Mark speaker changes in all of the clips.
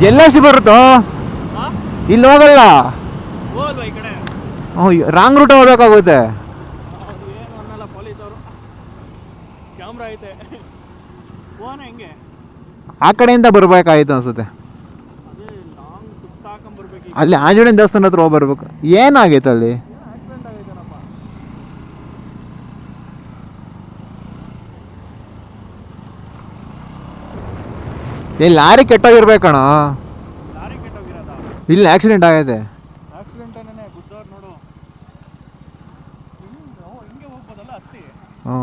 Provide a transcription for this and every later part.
Speaker 1: ಎಲ್ಲಸಿ ಬರುತ್ತೋ ಇಲ್ಲಿ ಹೋಗಲ್ಲ. ರಾಂಗ್ ರೂಟ್ ಹೋಗ್ಬೇಕಾಗುತ್ತೆ. ಆ ಕಡೆಯಿಂದ ಬರ್ಬೇಕಾಯ್ತು ಅನ್ಸುತ್ತೆ. ಅಲ್ಲಿ ಆಂಜನೇಯ ದೇವಸ್ಥಾನ ಹತ್ರ ಹೋಗಿ ಬರ್ಬೇಕು. ಏನಾಗೈತೆ ಅಲ್ಲಿ? ಇಲ್ಲಿ ಲಾರಿ ಕೆಟ್ಟೋಗಿರ್ಬೇಕಣ. ಇಲ್ಲಿ ಆಕ್ಸಿಡೆಂಟ್ ಆಗೈತೆ. ಹ್ಞೂ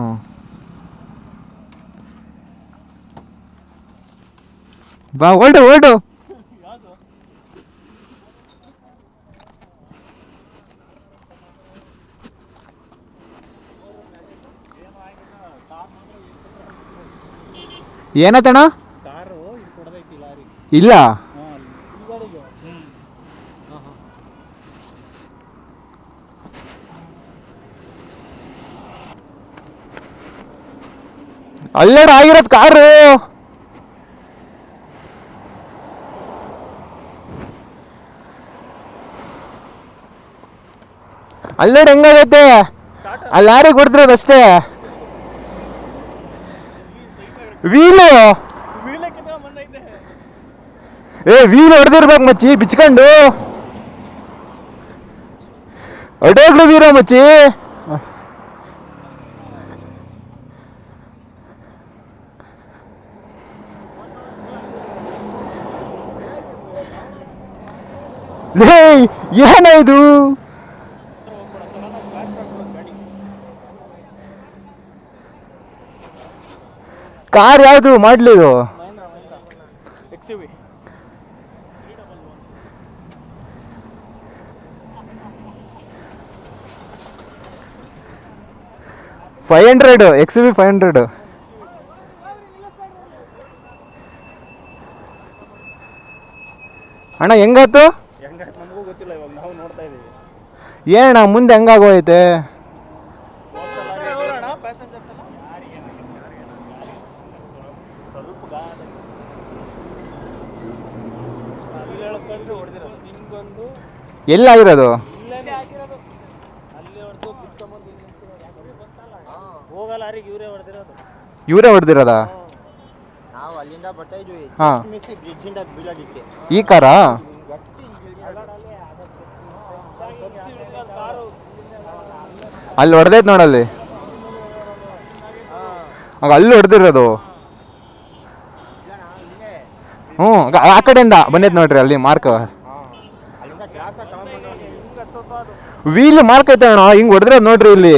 Speaker 1: ಬಾ ಹೊರಟು ಹೊರಟು. ಏನತ್ತಣ್ಣ? ಇಲ್ಲ ಅಲ್ಲೇ ಆಗಿರೋದು ಕಾರು. ಅಲ್ಲೇ ಹೆಂಗಾಗೈತೆ? ಅಲ್ಲಿ ಲಾರಿ ಕೊಡ್ತಿರೋದಷ್ಟೇ. ವೀಲು ವೀಲ್ ಹೊಡೆದಿರ್ಬೇಕು ಮಚ್ಚಿ, ಬಿಚ್ಕೊಂಡು ಅಡೋಗ್ಲು ವೀರ ಮಚ್ಚಿ. ಏನಾಯ್ತು? ಕಾರ್ ಯಾವುದು ಮಾಡ್ಲಿ? ಇದು 500 XUV 500. ಅಣ್ಣ ಹೆಂಗಾಯ್ತು? ಏನಣ್ಣ ಮುಂದೆ ಹೆಂಗಾಗೋಯ್ತೆ? ಎಲ್ಲಾಗಿರೋದು? ಇವರೇ ಹೊಡೆದಿರೋದ? ಈ ಕಾರಾ? ಅಲ್ಲಿ ಹೊಡೆದೈತೆ ನೋಡಲ್ಲಿ. ಅಲ್ಲಿ ಹೊಡೆದಿರೋದು. ಹ್ಞೂ ಆ ಕಡೆಯಿಂದ ಬಂದೈತೆ ನೋಡ್ರಿ ಅಲ್ಲಿ ಮಾರ್ಕ್. ವೀಲ್ ಮಾರ್ಕ್ ಐತೆ ಅಣ್ಣ, ಹಿಂಗೆ ಹೊಡೆದಿರೋದು ನೋಡ್ರಿ ಇಲ್ಲಿ.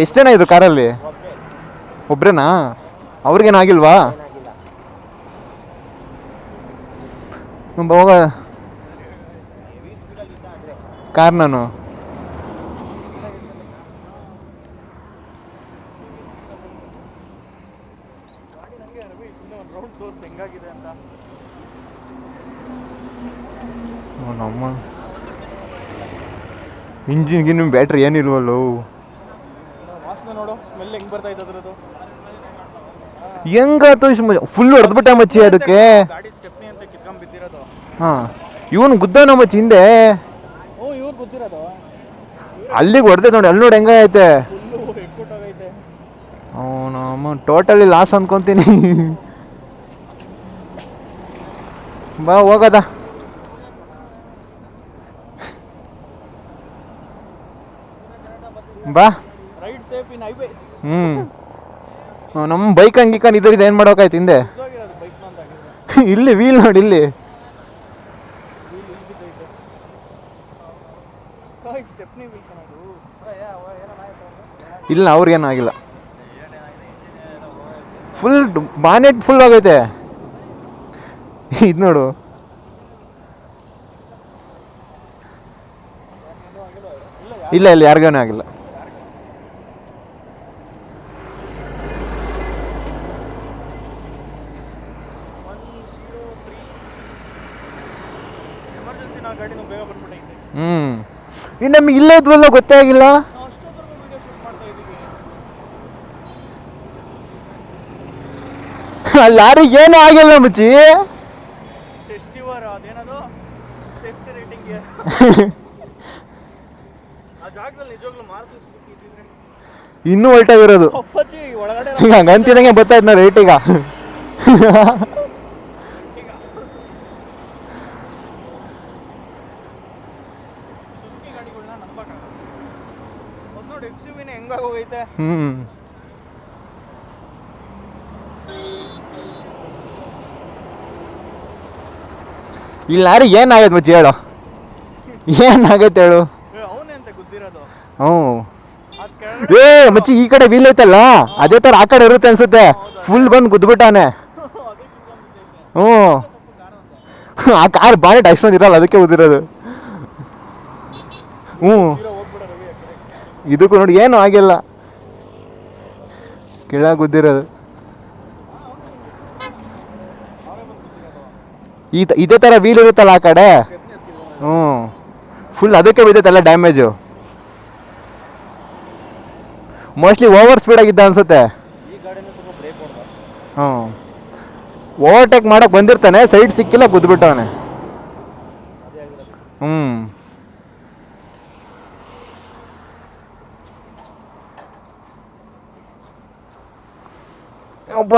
Speaker 1: ಎಷ್ಟು ಜನ ಇದು ಕಾರಲ್ಲಿ? ಒಬ್ರೇನಾ? ಅವ್ರಿಗೇನಾಗಿಲ್ವಾ? ಹೋಗ ಕಾರ್ ನಾನು ನಮ್ಮ ಇಂಜಿನ್ಗೆ ನಿಮ್ಮ ಬ್ಯಾಟ್ರಿ ಏನಿಲ್ವಲ್ಲೋ. ಹೆಂಗಾಯ್ತು? ಫುಲ್ ಹೊಡೆದ್ಬಿಟ್ಟ ಮಚ್ಚಿ ಅದಕ್ಕೆ. ಹಾಂ ಇವನು ಗುದ್ದನ ಮಚ್ಚಿ ಹಿಂದೆ. ಅಲ್ಲಿಗೆ ಹೊಡೆದೈತೆ ನೋಡಿ, ಅಲ್ಲಿ ನೋಡಿ ಹೆಂಗೈತೆ. ಅವನು ಟೋಟಲಿ ಲಾಸ್ ಅನ್ಕೊಂತೀನಿ. ಬಾ ಹೋಗದ. ಬಾ. ನಮ್ಮ ಬೈಕ್ ಹಂಗಿಕನ್ ಇದ್ರಿಂದ ಏನು ಮಾಡೋಕಾಯ್ತು ಹಿಂದೆ. ಇಲ್ಲಿ ವೀಲ್ ನೋಡಿ, ಇಲ್ಲಿ ಇಲ್ಲ ಅವ್ರಿಗೇನು ಆಗಿಲ್ಲ. ಫುಲ್ ಬಾನೆಟ್ ಫುಲ್ ಆಗೈತೆ. ಇದು ನೋಡು. ಇಲ್ಲ ಇಲ್ಲ ಯಾರಿಗೇನೂ ಆಗಿಲ್ಲ. ನಮಗೆ ಇಲ್ಲೇ ಇದ್ವಲ್ಲ, ಗೊತ್ತೇ ಆಗಿಲ್ಲ. ಲಾರಿ ಏನೂ ಆಗಿಲ್ಲ ಮಚ್ಚಿ.
Speaker 2: ಅದೇನದು ಸೇಫ್ಟಿ ರೇಟಿಂಗ್ ಆ ಜಾಗದಲ್ಲಿ ನಿಜವಾಗ್ಲೂ ಮಾರುತಿ ಸುಜುಕಿ ಇದ್ದಿದ್ರೆ
Speaker 1: ಇನ್ನೂ ಹೊಲ್ಟಾಗಿರೋದು.
Speaker 2: ಒಳಗಡೆ
Speaker 1: ಹಂಗಂತಿದಂಗೆ ಗೊತ್ತಾಯ್ತು ನಾ ರೇಟಿಗ.
Speaker 2: ಸುಜುಕಿ ಗಾಡಿಗಳನ್ನ ನಂಬಕ್ಕಾಗಲ್ಲ. ಒಂದು ನೋಡಿ ಎಕ್ಸ್ಯುವಿನೇ ಹೆಂಗಾಗೋಗೈತೆ.
Speaker 1: ಇಲ್ಲಿ ಲಾರಿ ಏನಾಗೈತೆ ಮಚ್ಚಿ ಹೇಳು, ಏನಾಗೈತೆ ಹೇಳು.
Speaker 2: ಅವನೇ ಅಂತ ಗುದ್ದಿರೋದು.
Speaker 1: ಹ್ಞೂ ಏ ಮಚ್ಚಿ ಈ ಕಡೆ ವೀಲ್ ಐತಲ್ಲ ಅದೇ ಥರ ಆ ಕಡೆ ಇರುತ್ತೆ ಅನ್ಸುತ್ತೆ. ಫುಲ್ ಬಂದು ಗುದ್ಬಿಟ್ಟಾನೆ. ಹ್ಞೂ ಆ ಕಾರ್ ಬಾನೆಟ್ ಅಷ್ಟೊಂದು ಇರಲ್ಲ, ಅದಕ್ಕೆ ಗುದ್ದಿರೋದು. ಹ್ಞೂ ಇದಕ್ಕೂ ನೋಡಿ ಏನೂ ಆಗಿಲ್ಲ, ಕೆಳಗೆ ಗುದ್ದಿರೋದು. ಇದೇ ಥರ ವೀಲ್ ಇರುತ್ತಲ್ಲ ಆ ಕಡೆ. ಹ್ಞೂ ಫುಲ್ ಅದಕ್ಕೆ ಬಿದ್ದೈತಲ್ಲ ಡ್ಯಾಮೇಜು. ಮೋಸ್ಟ್ಲಿ ಓವರ್ ಸ್ಪೀಡಾಗಿದ್ದ ಅನ್ಸುತ್ತೆ. ಹ್ಞೂ ಓವರ್ಟೇಕ್ ಮಾಡೋಕೆ ಬಂದಿರ್ತಾನೆ, ಸೈಡ್ ಸಿಕ್ಕಿಲ್ಲ, ಗುದ್ಬಿಟ್ಟವನೆ. ಹ್ಞೂ ಒಬ್ಬ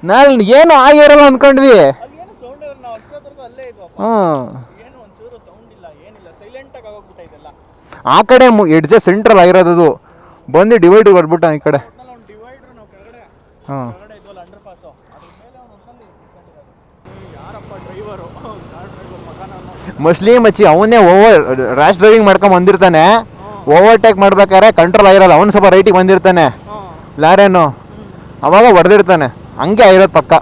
Speaker 1: ನಾನು ಏನು ಆಗಿರಲ್ಲ ಅಂದ್ಕೊಂಡ್ವಿ. ಆ ಕಡೆ ಎಡ್ಜೆ ಸೆಂಟ್ರಲ್ ಆಗಿರೋದು ಬಂದು ಡಿವೈಡ್ ಬರ್ಬಿಟ್ಟ ಈ ಕಡೆ. ಹಾಂ ಮೋಸ್ಟ್ಲಿ ಮಚ್ಚಿ ಅವನೇ ರ್ಯಾಶ್ ಡ್ರೈವಿಂಗ್ ಮಾಡ್ಕೊಂಡ್ ಬಂದಿರ್ತಾನೆ. ಓವರ್ಟೇಕ್ ಮಾಡ್ಬೇಕಾದ್ರೆ ಕಂಟ್ರೋಲ್ ಆಗಿರಲ್ಲ, ಅವನು ಸ್ವಲ್ಪ ರೈಟಿಗೆ ಬಂದಿರ್ತಾನೆ ಲಾರೇನು, ಅವಾಗ ಹೊಡೆದಿರ್ತಾನೆ. ಹಂಗೆ ಆಗಿರೋದು ಪಕ್ಕ.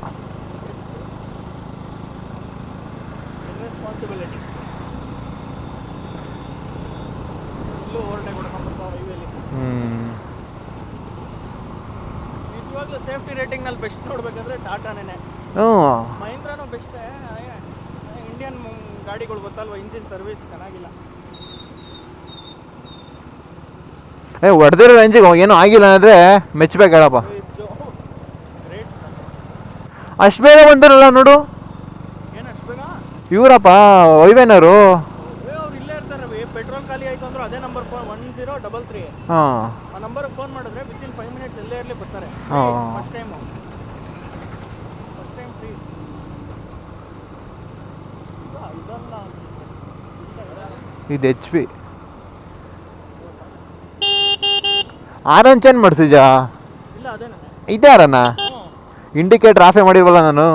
Speaker 2: ಸೇಫ್ಟಿ ರೇಟಿಂಗ್ ನಲ್ಲಿ ಬೆಸ್ಟ್ ನೋಡ್ಬೇಕಂದ್ರೆ ಟಾಟಾನೇ. ಮಹೀಂದ್ರಾನು ಬೆಸ್ಟ್. ಇಂಡಿಯನ್ ಗಾಡಿಗಳು ಗೊತ್ತಲ್ವಾ, ಇಂಜಿನ್ ಸರ್ವಿಸ್ ಚೆನ್ನಾಗಿಲ್ಲ.
Speaker 1: ಹೊಡೆದಿರೋ ರೇಂಜಿಗೆ ಏನೂ ಆಗಿಲ್ಲ ಅಂದರೆ ಮೆಚ್ಚಬೇಕು ಹೇಳಪ್ಪ. ಅಷ್ಟು ಬೇಗ ಬಂದಿರಲ್ಲ ನೋಡು.
Speaker 2: ಏನು ಅಷ್ಟು ಬೇಗ?
Speaker 1: ಇವರಪ್ಪ ವೈವೇನರು.
Speaker 2: ಅವ್ರು ಇಲ್ಲೇ ಇರ್ತಾರೆ. ಪೆಟ್ರೋಲ್ ಖಾಲಿ ಆಯ್ತು ಅಂದ್ರೆ ಅದೇ ನಂಬರ್ 1033.
Speaker 1: ಹಾಂ
Speaker 2: ಆ ನಂಬರ್ಗೆ ಫೋನ್ ಮಾಡಿದ್ರೆ ವಿತಿನ್ 5 ಮಿನಿಟ್ಸ್ ಎಲ್ಲೇ ಇರಲಿ ಬರ್ತಾರೆ. First time free.
Speaker 1: ಇದು HP ಆರನ್ ಚೇಂಜ್ ಮಾಡಿಸಿಜಾ?
Speaker 2: ಇಲ್ಲ ಅದೇನ
Speaker 1: ಇದಾರಣ್ಣ, ಇಂಡಿಕೇಟರ್ ಆಫೇ ಮಾಡಿಲ್ವಲ್ಲ ನಾನು.